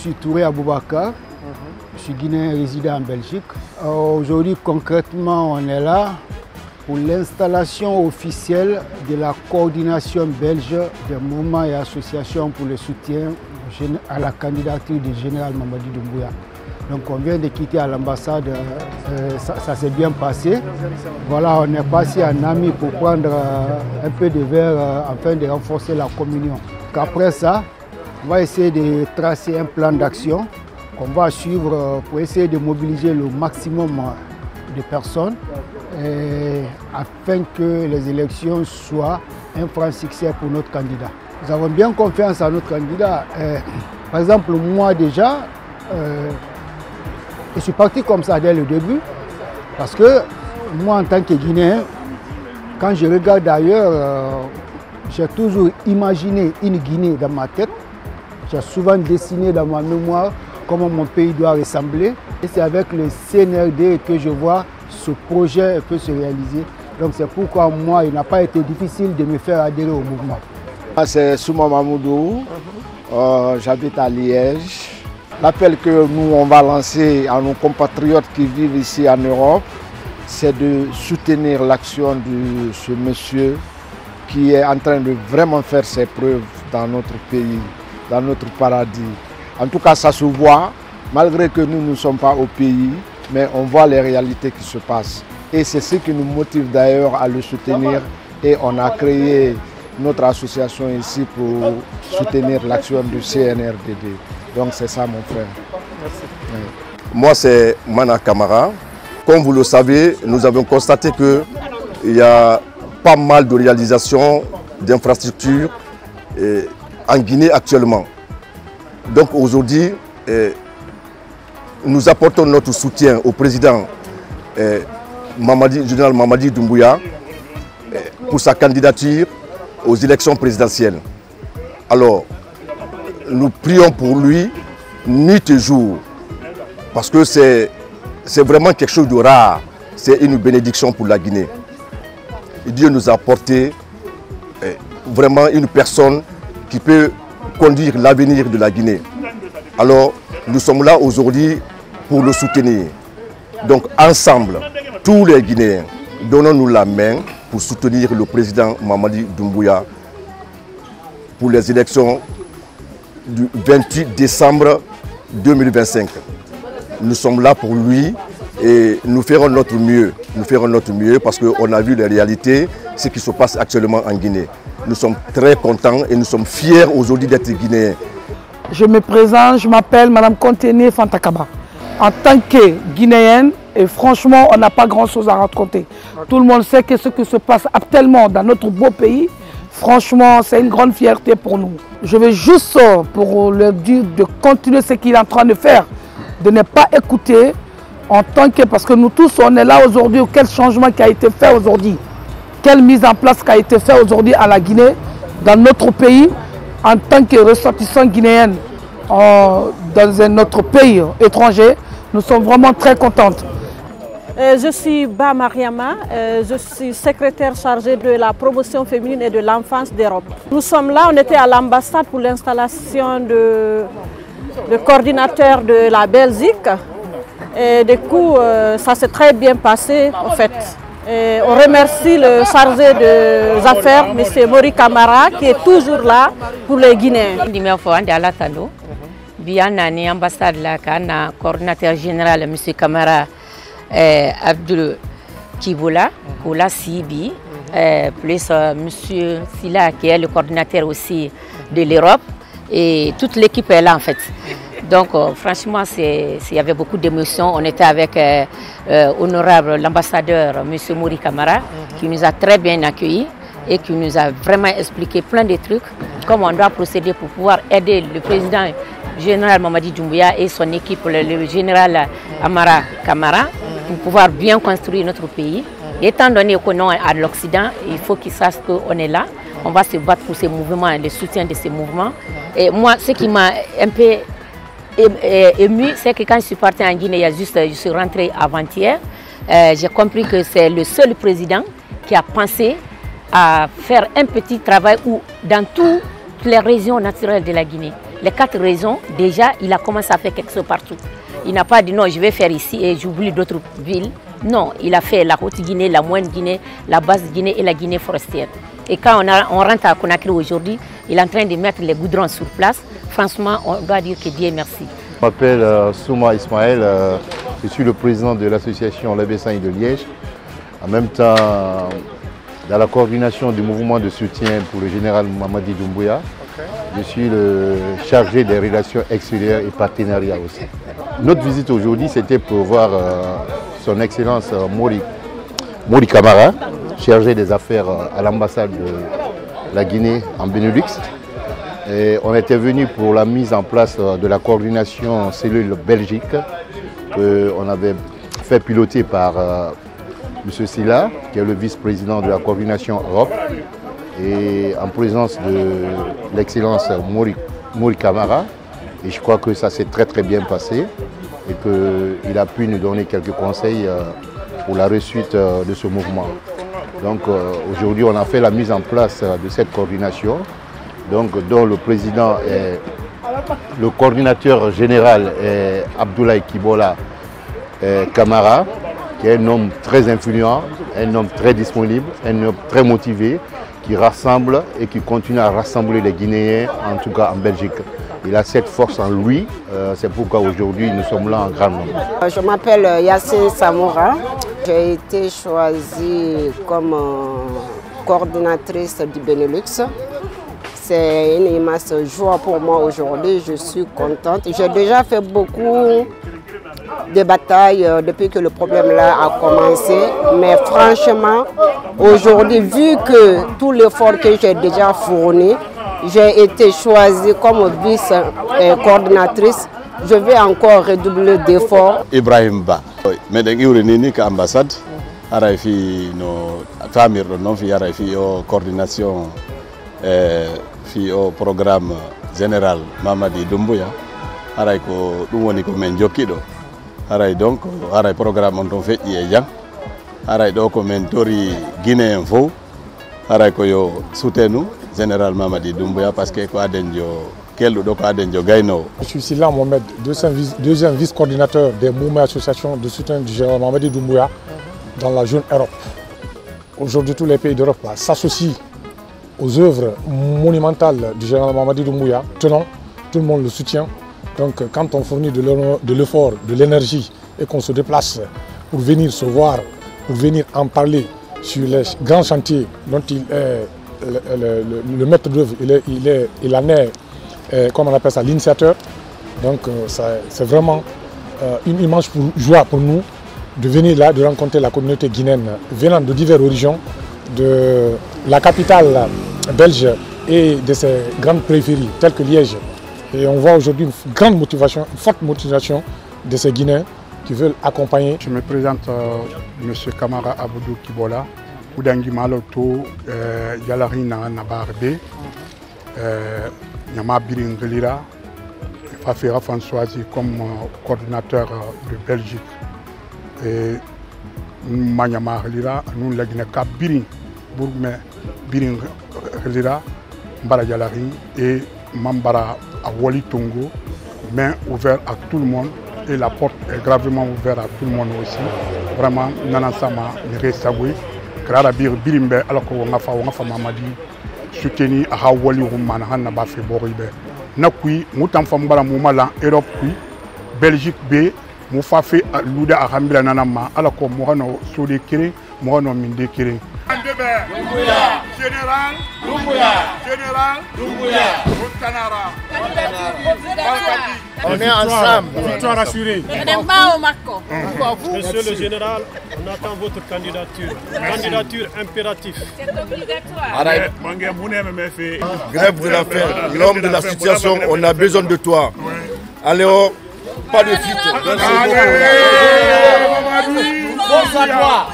suis Touré Aboubakar. Je suis guinéen résident en Belgique. Aujourd'hui, concrètement, on est là pour l'installation officielle de la coordination belge des mouvements et associations pour le soutien à la candidature du général Mamadi Doumbouya. Donc on vient de quitter à l'ambassade, ça s'est bien passé. Voilà, on est passé en ami pour prendre un peu de verre afin de renforcer la communion. Après ça, on va essayer de tracer un plan d'action qu'on va suivre pour essayer de mobiliser le maximum de personnes afin que les élections soient un franc succès pour notre candidat. Nous avons bien confiance à notre candidat. Par exemple, moi déjà, je suis parti comme ça dès le début parce que moi en tant que Guinéen, quand je regarde ailleurs, j'ai toujours imaginé une Guinée dans ma tête. J'ai souvent dessiné dans ma mémoire comment mon pays doit ressembler. Et c'est avec le CNRD que je vois ce projet peut se réaliser. Donc c'est pourquoi moi, il n'a pas été difficile de me faire adhérer au mouvement. C'est Souma Mamoudou, j'habite à Liège. L'appel que nous on va lancer à nos compatriotes qui vivent ici en Europe, c'est de soutenir l'action de ce monsieur qui est en train de vraiment faire ses preuves dans notre pays, dans notre paradis. En tout cas, ça se voit, malgré que nous ne sommes pas au pays, mais on voit les réalités qui se passent. Et c'est ce qui nous motive d'ailleurs à le soutenir. Et on a créé notre association ici pour soutenir l'action du CNRDD. Donc c'est ça mon frère. Merci. Oui. Moi c'est Mana Kamara. Comme vous le savez, nous avons constaté qu'il y a pas mal de réalisations d'infrastructures en Guinée actuellement. Donc aujourd'hui, nous apportons notre soutien au président général Mamadi Doumbouya pour sa candidature aux élections présidentielles. Alors, nous prions pour lui nuit et jour parce que c'est vraiment quelque chose de rare. C'est une bénédiction pour la Guinée. Et Dieu nous a apporté vraiment une personne qui peut conduire l'avenir de la Guinée. Alors, nous sommes là aujourd'hui pour le soutenir. Donc, ensemble, tous les Guinéens, donnons-nous la main pour soutenir le président Mamadi Doumbouya pour les élections du 28 décembre 2025. Nous sommes là pour lui et nous ferons notre mieux. Nous ferons notre mieux parce qu'on a vu les réalités, ce qui se passe actuellement en Guinée. Nous sommes très contents et nous sommes fiers aujourd'hui d'être Guinéens. Je me présente, je m'appelle Mme Kontene Fantakaba. En tant que Guinéenne, et franchement, on n'a pas grand-chose à raconter. Tout le monde sait que ce qui se passe actuellement dans notre beau pays, franchement, c'est une grande fierté pour nous. Je vais juste pour leur dire de continuer ce qu'il est en train de faire, de ne pas écouter en tant que... Parce que nous tous, on est là aujourd'hui, quel changement qui a été fait aujourd'hui, quelle mise en place qui a été fait aujourd'hui à la Guinée, dans notre pays, en tant que ressortissants guinéens dans un autre pays étranger, nous sommes vraiment très contentes. Je suis Ba Mariama, je suis secrétaire chargée de la promotion féminine et de l'enfance d'Europe. Nous sommes là, on était à l'ambassade pour l'installation de coordinateur de la Belgique. Et du coup, ça s'est très bien passé en fait. Et on remercie le chargé des affaires, M. Mori Kamara, qui est toujours là pour les Guinéens. Bien ambassade là, le coordinateur général M. Kamara Abdul Kiboula pour la CIBI, plus M. Silla qui est le coordinateur aussi de l'Europe et toute l'équipe est là en fait. Donc franchement, il y avait beaucoup d'émotions. On était avec honorable l'ambassadeur M. Mori Kamara qui nous a très bien accueillis et qui nous a vraiment expliqué plein de trucs, comment on doit procéder pour pouvoir aider le président général Mamadi Doumbouya et son équipe, le général Amara Kamara, pour pouvoir bien construire notre pays. Et étant donné qu'on est à l'Occident, il faut qu'ils sachent qu'on est là. On va se battre pour ces mouvements, le soutien de ces mouvements. Et moi, ce qui m'a un peu ému, c'est que quand je suis partie en Guinée, je suis rentrée avant-hier, j'ai compris que c'est le seul président qui a pensé à faire un petit travail où, dans toutes les régions naturelles de la Guinée, les 4 régions, déjà, il a commencé à faire quelque chose partout. Il n'a pas dit non, je vais faire ici et j'oublie d'autres villes. Non, il a fait la Haute-Guinée, la Moyenne-Guinée, la Basse-Guinée et la Guinée forestière. Et quand on rentre à Conakry aujourd'hui, il est en train de mettre les goudrons sur place. Franchement, on doit dire que Dieu merci. Je m'appelle Souma Ismaël, je suis le président de l'association Labessagne de Liège. En même temps, dans la coordination du mouvement de soutien pour le général Mamadi Doumbouya, je suis le chargé des relations extérieures et partenariats aussi. Notre visite aujourd'hui, c'était pour voir son Excellence Mori Camara, chargé des affaires à l'ambassade de la Guinée en Benelux. Et on était venu pour la mise en place de la coordination cellule Belgique qu'on avait fait piloter par M. Silla, qui est le vice-président de la coordination Europe, et en présence de l'excellence Mori Camara. Et je crois que ça s'est très bien passé et qu'il a pu nous donner quelques conseils pour la réussite de ce mouvement. Donc aujourd'hui, on a fait la mise en place de cette coordination, donc, dont le président est le coordinateur général est Abdoulaye Kibola Camara, qui est un homme très influent, un homme très disponible, un homme très motivé, qui rassemble et qui continue à rassembler les Guinéens, en tout cas en Belgique. Il a cette force en lui, c'est pourquoi aujourd'hui nous sommes là en grand nombre. Je m'appelle Yassine Samoura, j'ai été choisie comme coordinatrice du Benelux. C'est une immense joie pour moi aujourd'hui, je suis contente. J'ai déjà fait beaucoup de batailles depuis que le problème-là a commencé, mais franchement, aujourd'hui, vu que tout l'effort que j'ai déjà fourni, j'ai été choisie comme vice-coordinatrice, je vais encore redoubler d'efforts. Ibrahim Ba, mais dans l'ambassade, il y a coordination au programme général Mamadi Doumbouya. Aray ko ɗum woni ko men jokkiɗo aray donc aray programme on ton feƴƴi e jang aray ɗo ko men tori guinéen fof aray ko yo soutenu général Mamadi Doumbouya parce que ko aden jo kelɗuɗo ko aden jo gaynowo. Je suis Silla Mohamed, deuxième vice-coordinateur des mouvements et associations de soutien du général Mamadi Doumbouya dans la zone Europe. Aujourd'hui, tous les pays d'Europe s'associent aux œuvres monumentales du général Mamadi Doumbouya. Tenons, tout le monde le soutient. Donc quand on fournit de l'effort, de l'énergie et qu'on se déplace pour venir se voir, pour venir en parler sur les grands chantiers dont il est le maître d'œuvre, il en est, comme on appelle ça, l'initiateur. Donc c'est vraiment une immense joie pour nous de venir là, de rencontrer la communauté guinéenne venant de diverses régions, de la capitale belge et de ses grandes périphéries telles que Liège. Et on voit aujourd'hui une grande motivation, une forte motivation de ces Guinéens qui veulent accompagner. Je me présente M. Kamara Aboudou Kibola, Oudangi Maloto, Yalarina Nabarbe, Nyama Birin Gelira, Fafira Françoisi comme coordinateur de Belgique. Et Manyama Gelira, nous l'avons Birin, Bourgme Birin Gelira, Mbara Yalari et Mambara à Wali Tongo, main ouverte à tout le monde et la porte est gravement ouverte à tout le monde aussi. Vraiment, Nanasama, Nere Saboué, Grara Bir Birimbe, alors qu'on a fait Mamadi, soutenu à Wali Roumana, Hanaba fait Boribe. Nakui, Moutam Fambala Moumala, Europe, Belgique B, Moufa fait Louda à Rambila Nanama, alors qu'on Mourano Sode Kere, Mourano Minde Kere. Général Doumbouya, Général Doumbouya, Montanara. On est ensemble. Victoire assurée. Monsieur le général, on attend votre candidature. Candidature impérative. C'est obligatoire. Grève de la faim, l'homme de la situation, on a besoin de toi. Allez, pas de fuite. Bonsoir à toi.